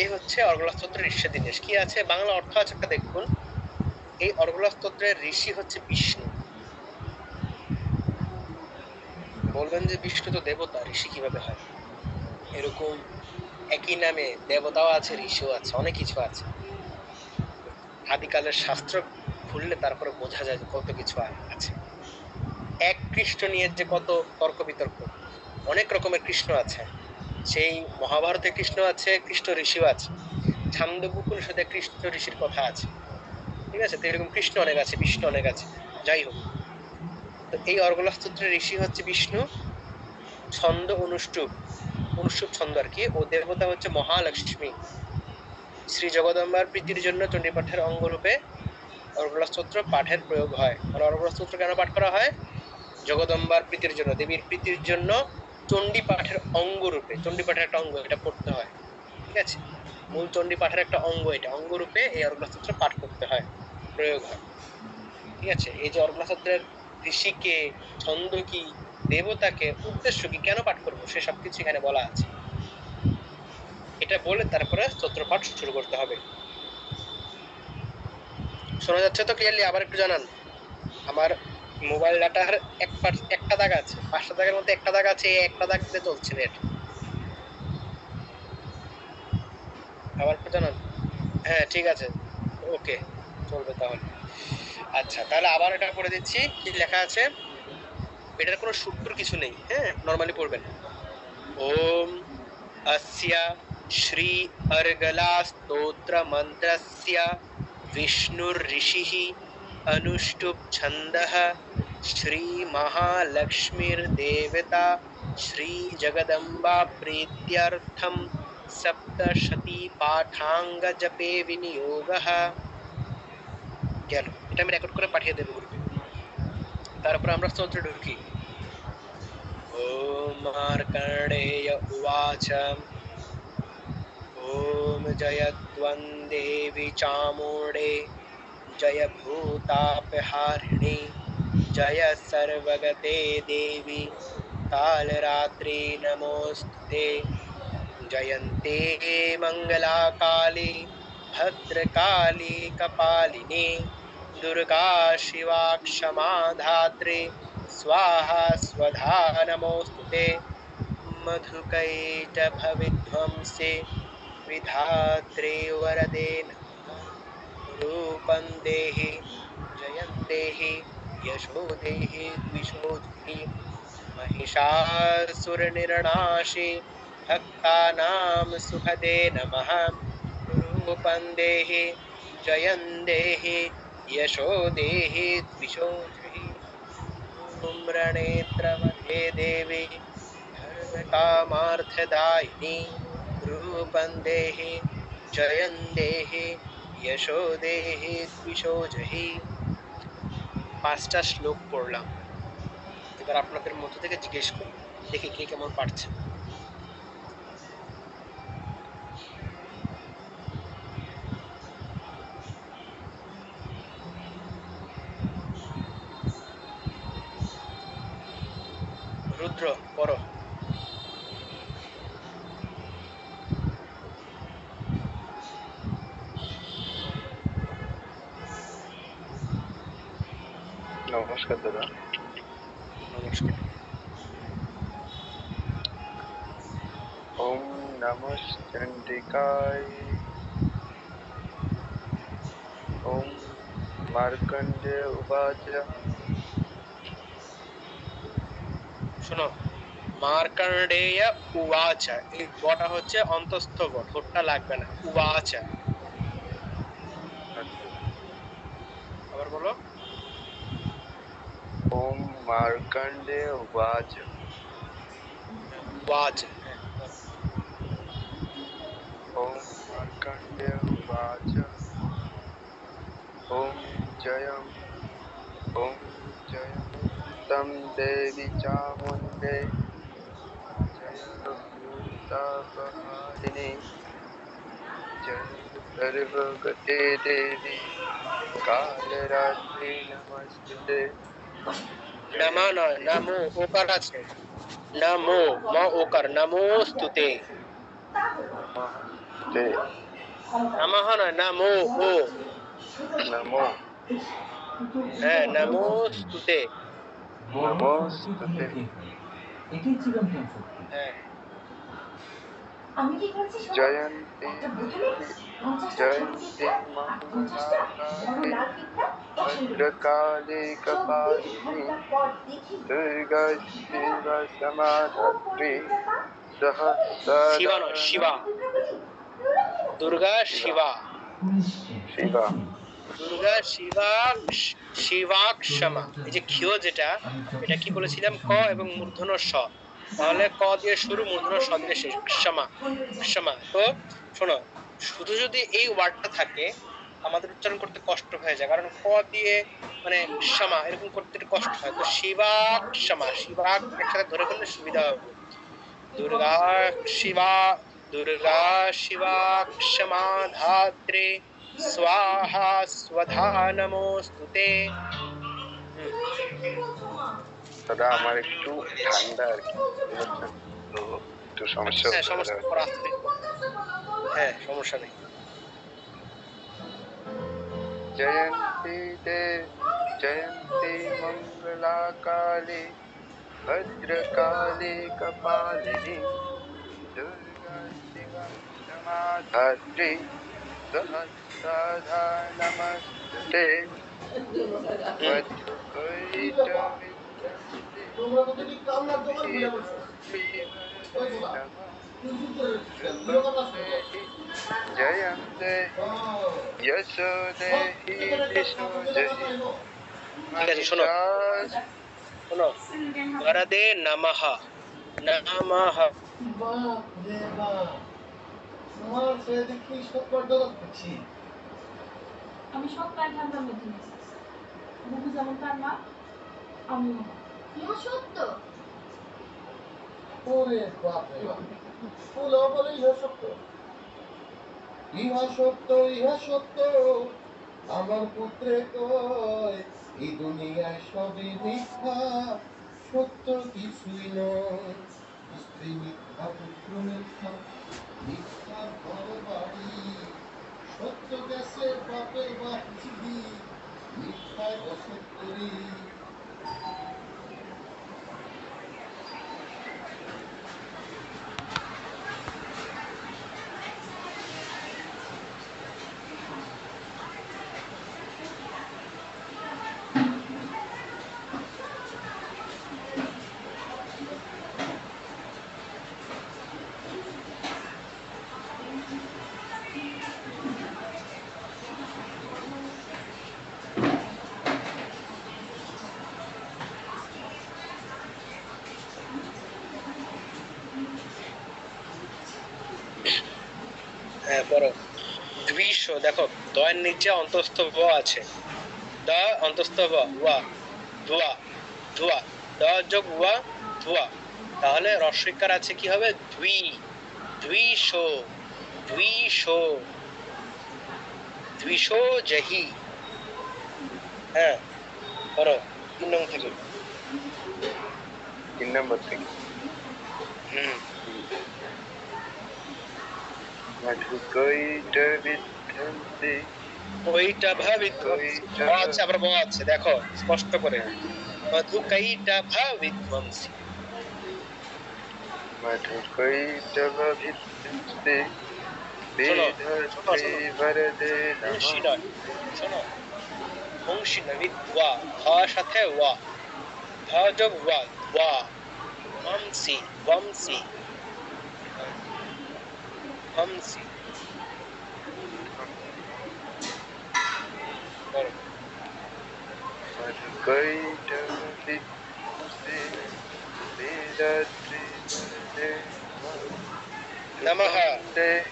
এই হচ্ছে অর্গলা স্তোত্রের ঋষ্য দিনেশ। কি আছে বাংলা অর্থ আছে একটা দেখুন। এই অর্গলা স্তোত্রের ঋষি হচ্ছে বিষ্ণু। বলবেন যে বিষ্ণু তো দেবতা, ঋষি কিভাবে হয়? এরকম একই নামে দেবতাও আছে, ঋষিও আছে, অনেক কিছু আছে। আদিকালের শাস্ত্র খুললে তারপরে বোঝা যায় যে কত কিছু আছে। এক কৃষ্ণ নিয়ে যে কত তর্ক বিতর্ক, অনেক রকমের কৃষ্ণ আছে। সেই মহাভারতে কৃষ্ণ আছে, কৃষ্ণ ঋষিও আছে, ছান্দোগ্য উপনিষদে কৃষ্ণ ঋষির কথা আছে। ঠিক আছে, তো এরকম কৃষ্ণ অনেক আছে, বিষ্ণু অনেক আছে, যাই হোক। তো এই অর্গলা স্তোত্রের ঋষি হচ্ছে বিষ্ণু, ছন্দ অনুষ্টুপ, অনুষ্টুপ ছন্দ আর কি, ও দেবতা হচ্ছে মহালক্ষ্মী। শ্রী জগদম্বার প্রীতির জন্য চণ্ডীপাঠের অঙ্গরূপে অর্গলা স্তোত্র পাঠের প্রয়োগ হয়। মানে অর্গলা স্তোত্র কেন পাঠ করা হয়? জগদম্বার প্রীতির জন্য, দেবীর প্রীতির জন্য চণ্ডী পাঠের অঙ্গ রূপে, চণ্ডী পাঠের একটা অঙ্গ, এটা পড়তে হয়। ঠিক আছে, মূল চণ্ডী পাঠের একটা অঙ্গ, এটা অঙ্গ রূপে এই অর্গলা স্তোত্র পাঠ করতে হয়, প্রয়োগ হয়। ঠিক আছে, এই যে অর্গলা স্তোত্রের ঋষিকে, ছন্দ কি, দেবতাকে, উদ্দেশ্য কি, কেন পাঠ করবো, সে সবকিছু এখানে বলা আছে। এটা বলে তারপরে স্তোত্র পাঠ শুরু করতে হবে। শোনা যাচ্ছে তো ক্লিয়ারলি? আবার একটু জানান। আমার মোবাইল ডাটার একটা দাগ আছে, 5টা দাগের মধ্যে একটা দাগ আছে, এই একটা দাগ দিয়ে চলছে নেট। আবার একটু জানান। হ্যাঁ ঠিক আছে, ওকে, চলবে তাহলে। আচ্ছা তাহলে আবার এটা পড়ে দিচ্ছি, কি লেখা আছে। এটার কোনো সূত্র কিছু নেই, হ্যাঁ, নরমালি পড়বেন। ওম अस्या श्री अर्गला स्तोत्र मंत्रस्य विष्णुर्ऋषिः अनुष्टुप् छन्दः श्री महालक्ष्मीर्देवता श्री जगदम्बा प्रीत्यर्थम सप्तशती पाठांग जपे विनियोगः। গেল, এটা আমি রেকর্ড করে পাঠিয়ে দেব গ্রুপে। তারপর আমরা স্তোত্রে ঢুকি। ওম মার্কণ্ডেয় উবাচ ॐ जयद्वन्देवि चामुण्डे जय भूतापहारिणि जय सर्वगते देवी कालरात्रि नमोस्तुते जयन्ते मङ्गलाकाली भद्रकाली कपालिनी दुर्गा शिवा क्षमा धात्री स्वाहा स्वधा नमोस्तुते मधुकैटभविध्वंसे विधात्रे वरदे रूपं देहि जयं देहि यशो देहि द्विषो देहि महिषासुरनिर्नाशे भक्तानां सुखदे नमः रूपं देहि जयं देहि यशो देहि द्विषो देहि धूम्रनेत्रवधे देवी धर्मकामार्थदायिनी रूपं देहि जयं देहि यशो देहि द्विषो जहि। 5টা শ্লোক পড়লাম। এবার আপনাদের মধ্য থেকে জিজ্ঞেস করি, দেখি কে কেমন পারছে। রুদ্র পড়ো। নমস্কার দাদা। নমস্কার। ওম নমঃ চণ্ডিকায়। ওম মার্কণ্ডেয় উবাচ। শোনো, মার্কণ্ডেয় উবাচ, এই গটা হচ্ছে অন্তস্থ গ, ঠোঁটটা লাগবে না। উবাচ, আবার বলো। ওম মার্কণ্ডেয় উবাচ। উবাচ, ওম মার্কণ্ডেয় উবাচ। ওম জয়ম ওম জয়ম তম দেবী চামুণ্ডে জয় ভূতাপহারিণী জয় সর্বগতে দেবী কালরাত্রি নমস্তুতে। নমো নয়, নমো ওকার আছে, নমো ম ওকার, নমোস্তুতে। নমস্তে। নমঃ নয়, নমো ও, নমো হ্যাঁ নমোস্তুতে। নমস্তুতে। হ্যাঁ জয়ন্তে জয়ন্তে মঙ্গলাকালে ভদ্রকালে কপালিনী দুর্গা শিবা সমাধাত্রী শিবা নয়, শিবা। দুর্গা শিবা, শিবা দুর্গা শিবা, শিবা ক্ষমা। এই যে ক্ষিয় যেটা, এটা কি বলেছিলাম? ক এবং মূর্ধন্য স, তাহলে ক দিয়ে শুরু, মূর্ধন্য স দিয়ে শেষ, ক্ষমা ক্ষমা। তো শোনো, শুধু যদি এই ওয়ার্ডটা থাকে আমাদের উচ্চারণ করতে কষ্ট হয়ে যায়, কারণ ক দিয়ে মানে ক্ষমা এরকম করতে একটু কষ্ট হয়। তো শিবা ক্ষমা, শিবা একসাথে ধরে ফেললে সুবিধা হবে। দুর্গা শিবা, দুর্গা শিবা ক্ষমা ধাত্রী स्वाहा स्वधा नमोस्तुते। দাদা আমার একটু ঠান্ডা আর কি, বুঝতে পারছেন তো, একটু একটু সমস্যা হ্যাঁ হতে সমস্যা পারে। পর আসতে দিন। হ্যাঁ সমস্যা নেই। জয়ন্তী দেব জয়ন্তী মঙ্গলা কালী ভদ্রকালী কপালিনী দুর্গা শিবা ক্ষমা ধাত্রী সহস্রধা নমস্তে মধুকৈটবিদ্যন্তে শ্রীধাত্রী বরদে নমঃ কৃপং দেহি জয়ং দেহি यशो देहि दिशो जहि ঠিক আছে শোনো महिषास শোনো, বরদে নমঃ নমঃ। বাপ রে বাপ, তোমার ছেলে দেখি সব বরদৌলত করছি। আমি সব প্রায় ঠান্ডার মধ্যে নিয়েছি। বুবু যেমন তার মা, আমিও মা। ইহা সত্য। ওরে বাপ রে বাপ, ফুলও বলে ইহা সত্য। ইহা সত্য, ইহা সত্য, আমার পুত্রে কয় এই দুনিয়ায় সবই মিথ্যা, সত্য কিছুই নয়। স্ত্রী মিথ্যা, পুত্র মিথ্যা, মিথ্যা ঘর বাড়ি, সত্য গেছে বাপের বাপ চিঠি, মিথ্যায় অসত্তরি। হ্যাঁ পড়ো। দ্বিশ দেখো, দয়ের নিচে অন্তস্থ ব আছে, দ অন্তস্থ ব, ওয়া ধোয়া ধোয়া, দ যোগ ওয়া ধোয়া, তাহলে রস্বইকার আছে কি হবে? দ্বি দ্বিশ দ্বিশ দ্বিশ জহি। হ্যাঁ করো 3 নং থেকে। 3 নম্বর থেকে হুম মধুকৈটবিদ্যন্তে ওইটা ভাবিত আছে, আবার ব আছে দেখো স্পষ্ট করে, মধুকৈটা ভাবিধ্বংসী। মধুকৈটবিদ্যন্তে শোনো, শ্রীধাত্রী বরদে বংশী নমঃ নয়, শোনো বংশী নয়, ওয়া ধ সাথে ওয়া, ধ যোগ ওয়া ওয়া, বংশী বংশী বংশী। করো। মধুকৈটবিদ্যন্তে শ্রীধাত্রী বরদে নমঃ কৃপং দেহি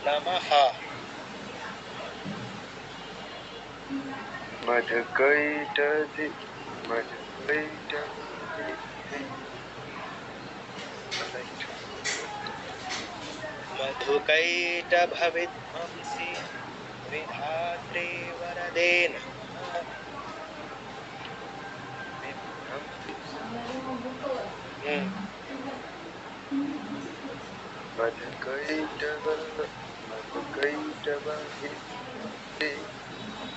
নমঃ। মধুকৈটবিদ্যন্তে মধুকৈট ভবিধ্বংসী বিধাত্রী বরদে নমঃ। হুম মধুকৈটবিদ্যন্তে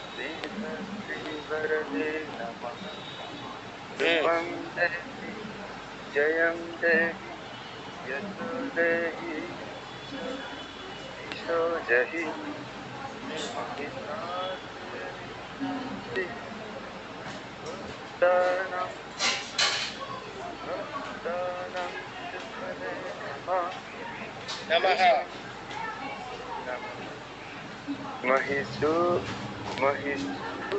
শ্রীধাত্রী বরদে নমঃ হুম কৃপং দেহি জয়ং দেহি यशो देहि दिशो जहि महिषासुरनिहन्ति भक्तानां भक्तानां शुभदे नमः नमः। महिषु महिषु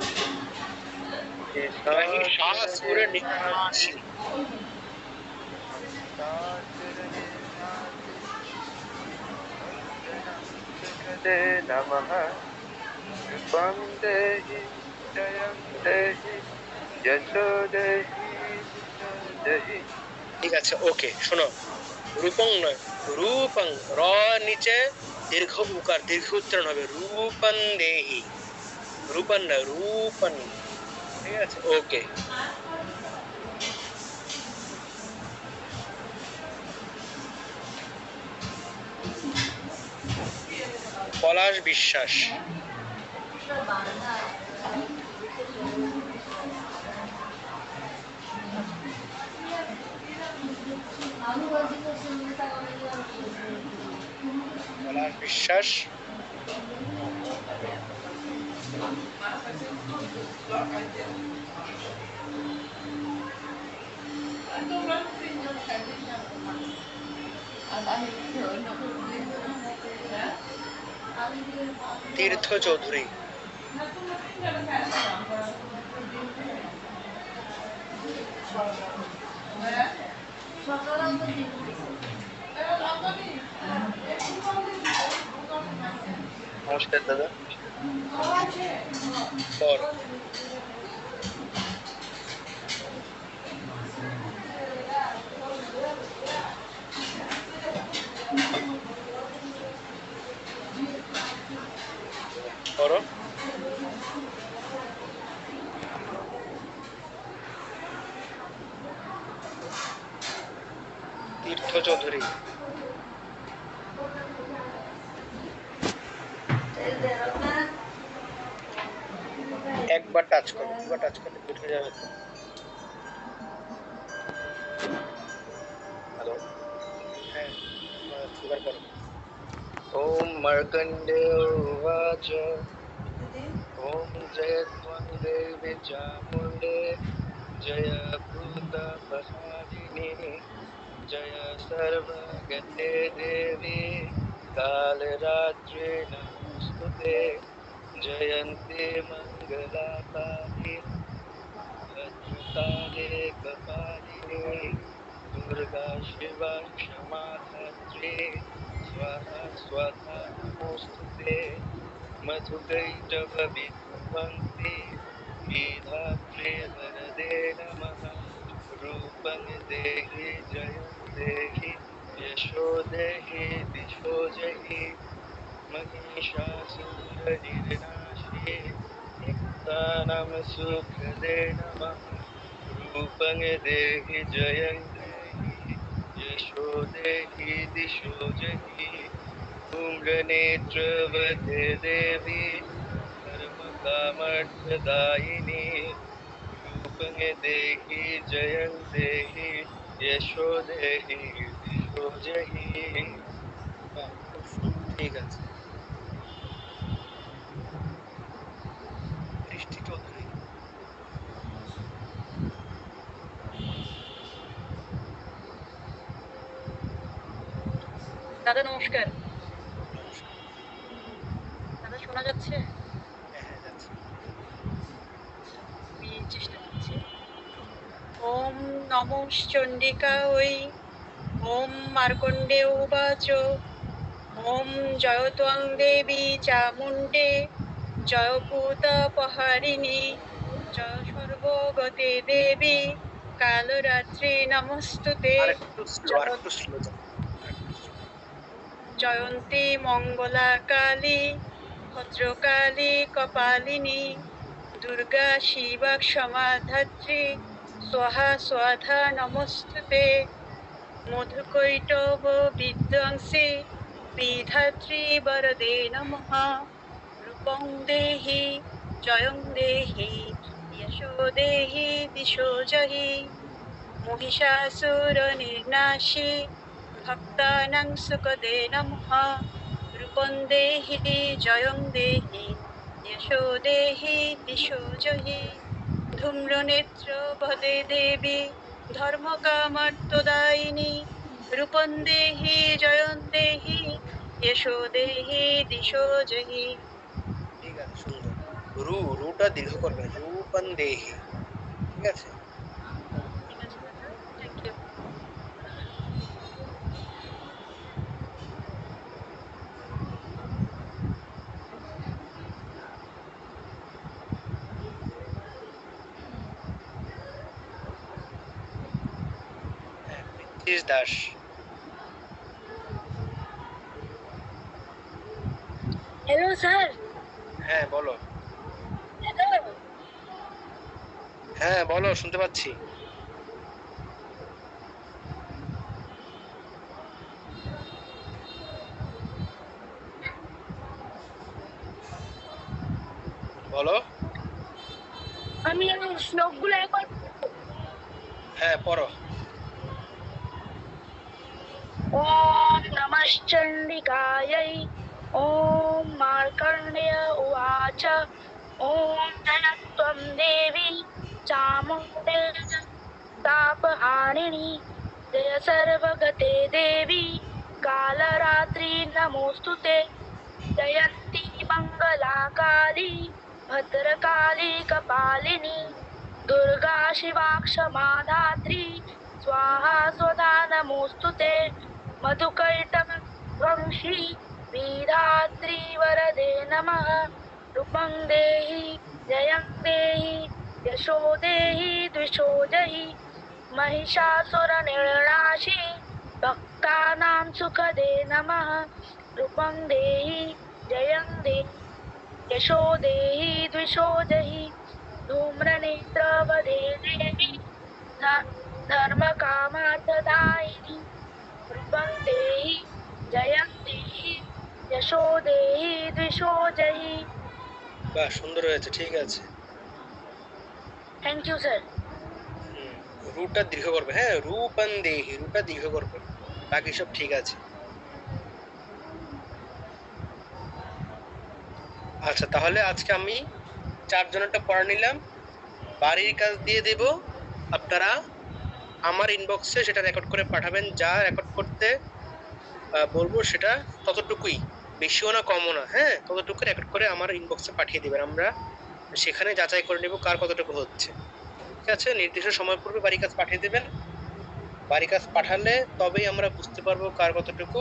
महिषासुरनिहनाशि। दे नमः कृपं देहि जयं देहि यशो देहि दिशो देहि। ঠিক আছে ওকে শোনো, রূপং নয় রূপং, র নিচে দীর্ঘ উকার, দীর্ঘ উচ্চারণ হবে, রূপং দেহি, রূপন না রূপন। ঠিক আছে ওকে। পলাশ বিশ্বাস। পলাশ বিশ্বাস। তীর্থ চৌধুরী। নমস্কার দাদা। কর। করো। তীর্থ চৌধুরী। একবার টাচ করো, দুবার টাচ করলে উঠে যাবে তো। হ্যালো। হ্যাঁ, এবার করো। ওম মার্কণ্ডেয় উবাচ ওম জয়ত্বং দেবী চামুণ্ডে জয় ভূতপ্রসাদিনী জয় সর্বগতে দেবী কালরাত্রি নমস্তুতে জয়ন্তি মঙ্গলাকালী ভদ্রকালী কপালিনী দুর্गा शिवा क्षमा धात्री स्वाहा स्वाहा नमोस्तुते मधुकैटभ विध्वंसी विधात्री वरदे नमः रूपं देहि जयं देहि यशो देहि दिशो जहि महिषासुरनिर्नाशे मुक्तानां सुखदे नमः रूपं देहि जयं देहि यशो देहि दिशो जहि धूम्रनेत्रवते देवी धर्मकामर्थदायिनी रूपं देहि जयं देहि यशो देहि दिशो जहि। ঠিক আছে। বৃষ্টি চৌধুরী। দাদা নমস্কার। নমস্কার। দাদা শোনা যাচ্ছে? হ্যাঁ হ্যাঁ যাচ্ছে। আমি চেষ্টা করছি। ওম নমশ্চণ্ডিকা ওই ওম মার্কণ্ডে উবাচ ওম জয়ত্বং দেবী চামুণ্ডে জয় ভূতপহারিণী জয় সর্বগতে দেবী কালরাত্রি নমস্তুতে আরেকটু স্লো, আরেকটু স্লো যাও। জয়ন্তী মঙ্গলা কালী ভদ্রকালী কপালিনী দুর্গা শিবা ক্ষমা ধাত্রী স্বাহা স্বাধা নমস্তুতে মধুকৈটব বিধ্বংসী বিধাত্রী বরদে নমঃ রূপং দেহি জয়ং দেহি যশো দেহি দিশো জহি মহিষাসুর নির্নাশী ভক্তানাং সুখদে নমঃ রূপং দেহি জয়ং দেহি যশো দেহি দিশো জহি ধূম্রনেত্র বদে দেবী ধর্মকামার্তদায়িনী রূপং দেহি জয়ং দেহি যশো দেহি দিশো জহি। ঠিক আছে, সুন্দর। রুটা দীর্ঘ করবে, রূপন দেহি। ঠিক আছে। ঠিক আছে দাদা, থ্যাংক ইউ। হ্যাঁ, পৃথ্বীশ দাস। Hello sir. হ্যাঁ বলো। হ্যালো। হ্যাঁ বলো, শুনতে পাচ্ছি। বলো। আমি শ্লোকগুলো একবার হ্যাঁ পড়ো। ॐ नमश्चण्डिकायै ॐ मार्कण्डेय उवाच ॐ जयत्वं देवी चामुण्डेय तापहारिणि जय सर्वगते देवी कालरात्रि नमोऽस्तु ते जयन्ती मङ्गलाकाली भद्रकाली कपालिनी दुर्गा शिवा क्षमा धात्री स्वाहा स्वधा नमोऽस्तु ते मधुकैटभवंशी वीरात्री वरदे नमः रूपं देहि जयं देहि यशो देहि द्विषो जहि महिषासुरनिर्णाशि भक्तानां सुखदे नमः रूपं देहि जयं देहि यशो देहि द्विषो जहि धूम्रनेत्रवदे देवी धर्मकामार्थदायिनी रूपं देहि जयं देहि यशो देहि द्विषो जहि। বাহ, সুন্দর হয়েছে, ঠিক আছে। Thank you sir. রুটা দীর্ঘ করবে, হ্যাঁ রূপন দেহি, রুটা দীর্ঘ করবে, বাকি সব ঠিক আছে। আচ্ছা তাহলে আজকে আমি 4 জনেরটা পড়া নিলাম, বাড়ির কাজ দিয়ে দেব, আপনারা আমার ইনবক্সে সেটা রেকর্ড করে পাঠাবেন। যা রেকর্ড করতে বলবো সেটা ততটুকুই, বেশিও না কমও না, হ্যাঁ ততটুকু রেকর্ড করে আমার ইনবক্সে পাঠিয়ে দেবেন। আমরা সেখানে যাচাই করে নেব কার কতটুকু হচ্ছে, ঠিক আছে। নির্দিষ্ট সময় পূর্বে বাড়ি কাজ পাঠিয়ে দেবেন। বাড়ি কাজ পাঠালে তবেই আমরা বুঝতে পারবো কার কতটুকু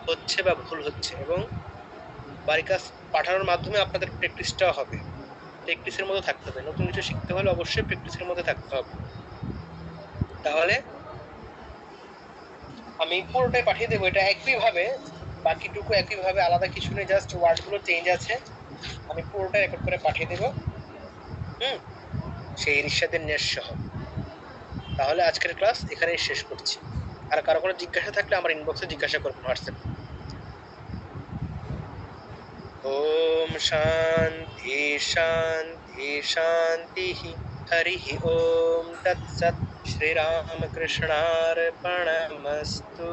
হচ্ছে বা ভুল হচ্ছে, এবং বাড়ি কাজ পাঠানোর মাধ্যমে আপনাদের প্র্যাকটিসটাও হবে। প্র্যাকটিসের মধ্যে থাকতে হবে, নতুন কিছু শিখতে হলে অবশ্যই প্র্যাকটিসের মধ্যে থাকতে হবে। তাহলে আমি পুরোটাই পাঠিয়ে দেবো, এটা একইভাবে, বাকিটুকু একইভাবে, আলাদা কিছু নেই, জাস্ট ওয়ার্ডগুলো চেঞ্জ আছে। আমি পুরোটাই রেকর্ড করে পাঠিয়ে দেবো, সেই ইরশাদের নেশ সহ। তাহলে আজকের ক্লাস এখানেই শেষ করছি। আর কারো কোনো জিজ্ঞাসা থাকলে আমার ইনবক্সে জিজ্ঞাসা করবেন হোয়াটসঅ্যাপে। ওম শান্তি শান্তি শান্তি, হরি ওম তৎসৎ। শ্রীরামকৃষ্ণার্পণমস্তু।